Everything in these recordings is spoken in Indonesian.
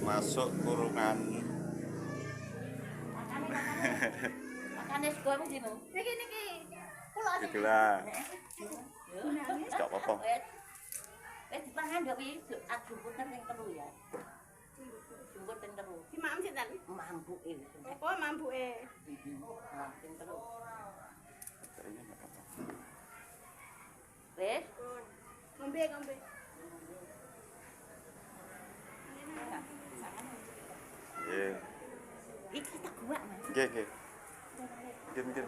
masuk kurungan. Makane sego apa sih, Bang? Niki. Kula sik. Itulah. Gak apa-apa. Dipangan dok iki aku puter ning telu ya. Jumbo teng telu. Si mam sinten? Mambuke. Oh, mambuke. Teng telu. Wes, Ngombe. Nggih. iki tak gua, Mas. Nggih. Nggih.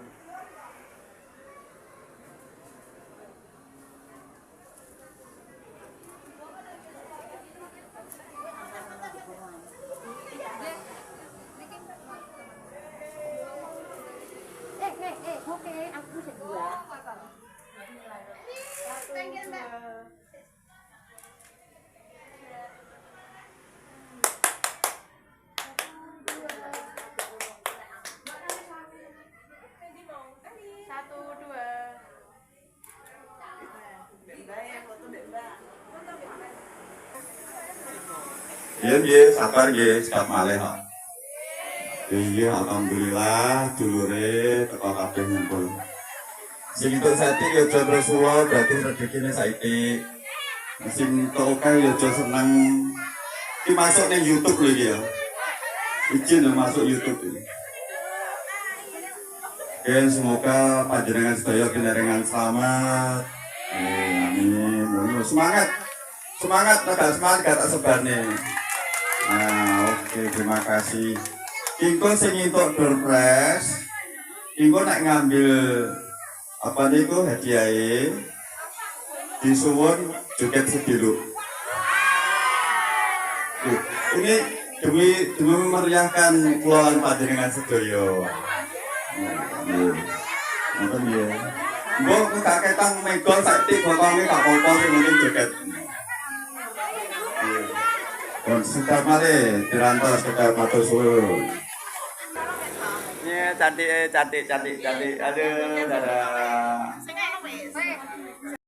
Oke, aku sik gua. Pengen, Mbak. Satu, dua. Nggih, sabar nggih, sikap malih kok. Iya, alhamdulillah dulure teko kabeh ngumpul. Sing entuk sate ya aja terus kula berarti rezekine saiki. Sing entuk kae ya aja seneng. Iki masuk ning YouTube lho iki ya. Izin lho masuk YouTube ini. Oke, semoga panjenengan sedaya kinarengan selamat. Amin. Semangat, gak tak sebarne. Nah, oke, terima kasih. Kingko sing entuk door prize. Kingko nek ngambil apa niku hadiahe disuwun joget sediluk. Ini demi memeriahkan kula panjenengan sedaya. Nonton ya. Mbok gak ketang megol sakti bokonge gak apa-apa sing penting joget. Dan sudah male dirantos ke matur suwun. Ya cantik. Aduh, dadah.